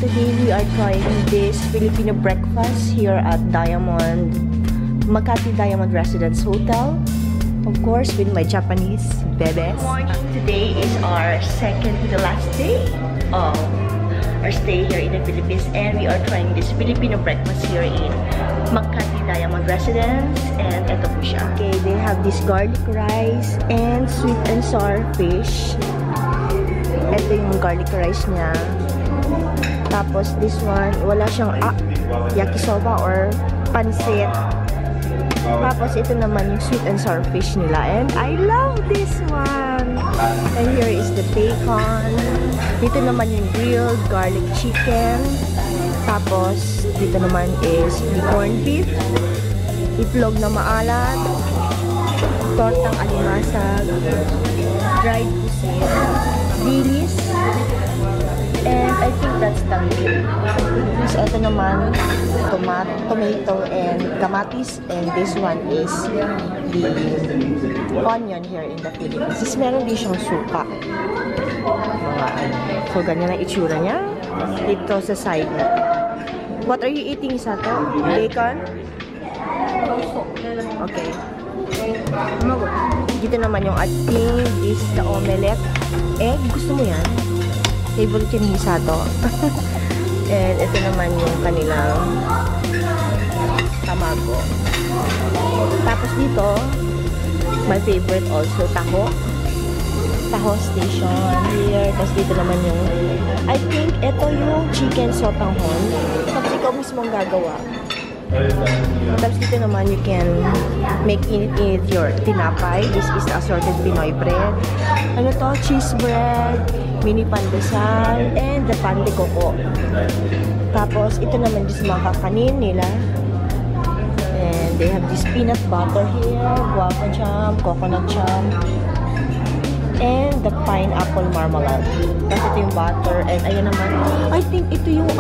today we are trying this Filipino breakfast here at Makati Diamond Residence Hotel. Of course, with my Japanese bebes. Today is our second to the last day of our stay here in the Philippines, and we are trying this Filipino breakfast here in Makati Diamond Residence, and ito po siya. Okay, they have this garlic rice and sweet and sour fish. Ito yung garlic rice niya. Tapos this one, wala siyang yakisoba or pansit. Tapos ito naman yung sweet and sour fish nila, and I love this one. And here is the bacon. Dito naman yung grilled garlic chicken. Tapos dito naman is the corned beef, itlog na maalat, tortang alimasag, dried pusit, dilis, and I think that's tanglin. Tapos ito naman tomato and kamatis, and this one is the onion here in the Philippines. Is meron din siyang suka. So ganyan ang itsura niya dito sa side na. What are you eating, Sato? Bacon? Okay. Dito naman yung ating is the omelette. Egg, gusto mo yan? Favorite yun ni Sato. And ito naman yung kanilang tamago. Tapos dito, my favorite also, taho. Taho station here. Tapos dito naman yung, I think ito yung chicken sotanghon. Tapos ikaw mismo ang gagawa. Tapos dito naman you can make in your tinapay. This is the assorted Pinoy bread. Ano to? Cheese bread, mini pandesal, and the pan de coco. Tapos ito naman yung mga kakanin nila. And they have this peanut butter here, guava jam, coconut jam, and the pineapple marmalade. Tapos ito yung butter, and ayun naman, I think ito yung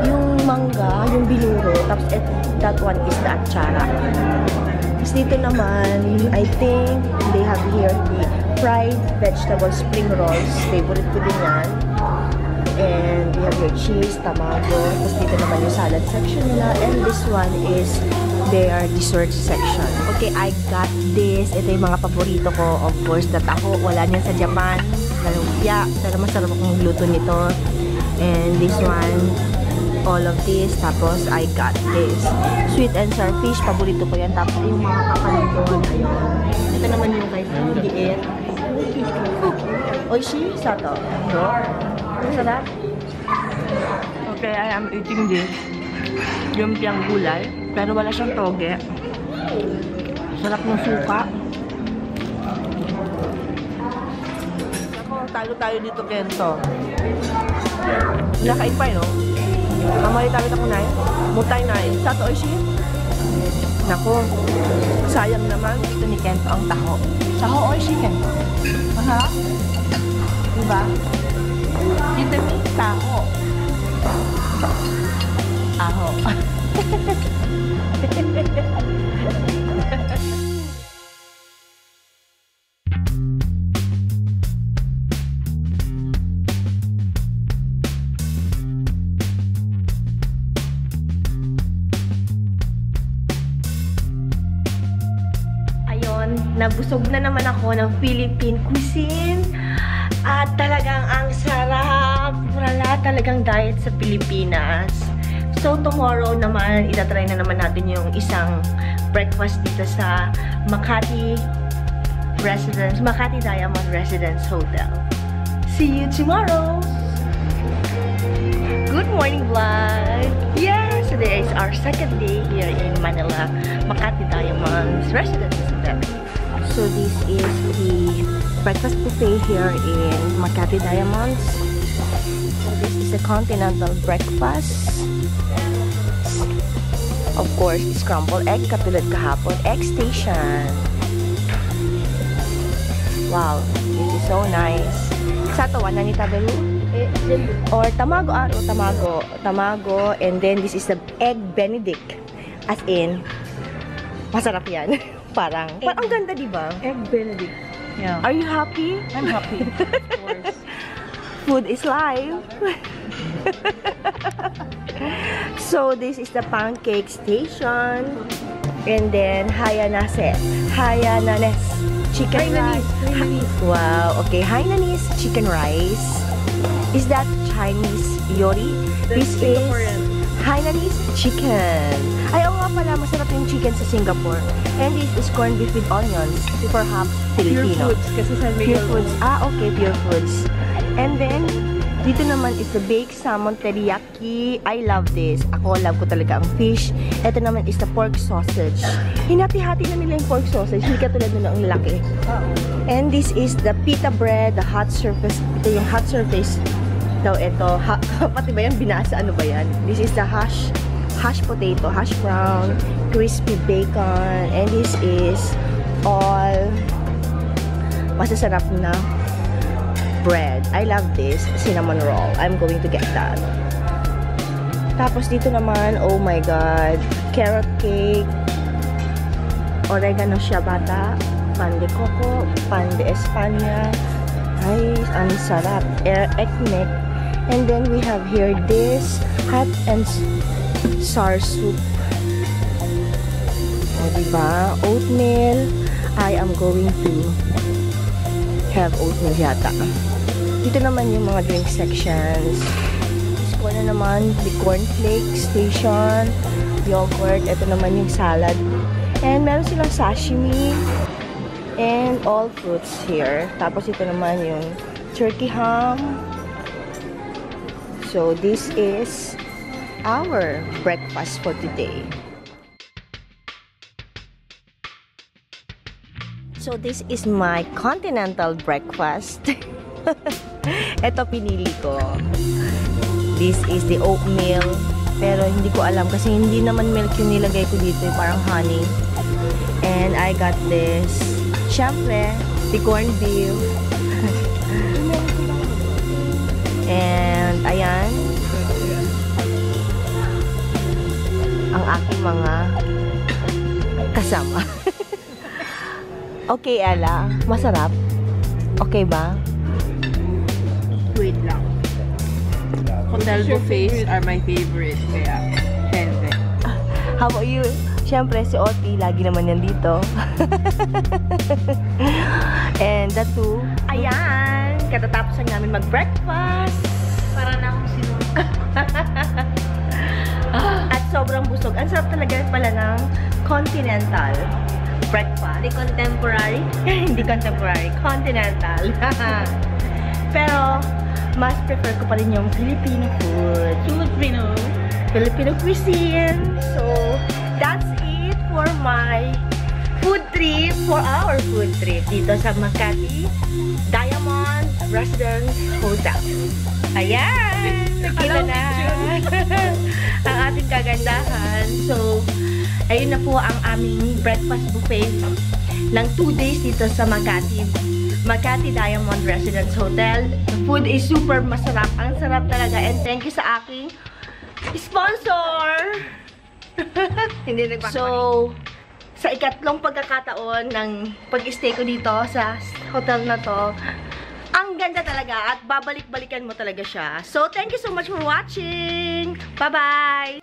yung mangga, yung binuro. Tapos that one is the achara. Tapos dito naman, I think they have here the fried vegetable spring rolls. Favorite ko din yan. And they have your cheese, tamago. Tapos dito naman yung salad section nila. And this one is their dessert section. Okay, I got this. Ito yung mga paborito ko. Of course, the taho. Wala niyan sa Japan. Lumpia. Pero masarap akong luto nito. And this one, all of this. Tapos I got this sweet and sour fish. Paborito ko yan. Tapos yung mga kakanin doon. Ayun. Ito naman yung kay liit. Oishi? Sato? No? Masarap? Okay, I am eating this. Lumpiang gulay. Pero wala siyang toge. Sarap ng suka. Ako, talo-tayo dito, Kento. Nakain pa, no? Mamalita-lita ko na yun. Mutay na yun. Sato, Oishi? Nako, sayang naman. Ito ni Kento ang taho. Taho, Oishi, Kento. Masarap? Diba? Ito ni taho. Aho. Nabusog na naman ako ng Philippine cuisine. At talagang ang sarap. Wala talagang diet sa Pilipinas. So tomorrow naman, itatry na naman natin yung isang breakfast dito sa Makati Diamond Residence Hotel. See you tomorrow! Good morning, vlog! Yes! Today is our second day here in Manila, Makati Diamond Residence Hotel. So this is the breakfast buffet here in Makati Diamonds. So this is a continental breakfast. Of course, scrambled egg katulad kahapon. Egg station. Wow, this is so nice. Sato, na ni taberu? Or tamago, tamago, and then this is the egg benedict. As in, masarap yan. Parang ang ganda, di ba? Egg benedict. Yeah. Are you happy? I'm happy. Of course. Food is life. So this is the pancake station. And then Hayananes chicken rice. Wow, okay. Hainanese chicken rice. Is that Chinese yori? This is Hainanese chicken. Ay, oo nga pala, masarap yung chicken sa Singapore. And this is corned beef with onions. Perhaps Filipino. Pure foods, kasi San Miguel. Pure foods. Ah, okay, pure foods. And then, dito naman is the baked salmon teriyaki. I love this. Ako, love ko talaga ang fish. Ito naman is the pork sausage. Hinati-hati na nila yung pork sausage. Hindi katulad nun ang laki. And this is the pita bread, the hot surface. Ito yung hot surface daw ito. Pati ba yan? Binasa? Ano ba yan? This is the hash potato, hash brown, crispy bacon. And this is all masasarap na bread. I love this. Cinnamon roll. I'm going to get that. Tapos dito naman, oh my god, carrot cake, oregano ciabatta, pan de coco, pan de España. Ay, ang sarap. Ekmek. And then we have here this hot and sour soup. O, diba? Oatmeal. I am going to have oatmeal yata. Dito naman yung mga drink sections. This corner naman, the cornflakes station, yogurt. Ito naman yung salad. And meron silang sashimi. And all fruits here. Tapos ito naman yung turkey ham. So this is our breakfast for today. So this is my continental breakfast. Ito pinili ko. This is the oatmeal. Pero hindi ko alam kasi hindi naman milk yung nilagay ko dito. Parang honey. And I got this. Siyempre, the corned beef. And ayan. Ang aking mga kasama. Okay, Ella. Masarap. Okay ba? Wait lang. Hotel buffets are my favorite. Kaya, heaven. How about you? Siyempre, si Oti, lagi naman yan dito. And the two, ayan, katatapos na namin mag-breakfast. Para na akong sinunod. At sobrang busog. Ang sarap talaga pala ng continental breakfast. Hindi contemporary? Hindi contemporary. Continental. Pero, mas prefer ko pa rin yung Filipino food. Filipino cuisine. So, that's it for my food trip, for our food trip dito sa Makati Diamond Residence Hotel. Ayan! Nakita na ang ating kagandahan. So, ayun na po ang aming breakfast buffet ng 2 days dito sa Makati Diamond Residence Hotel. The food is super masarap. Ang sarap talaga. And thank you sa aking sponsor! Hindi nagpapakita. So, sa ikatlong pagkakataon ng pag-stay ko dito sa hotel na to, ang ganda talaga at babalik-balikan mo talaga siya. So, thank you so much for watching! Bye-bye!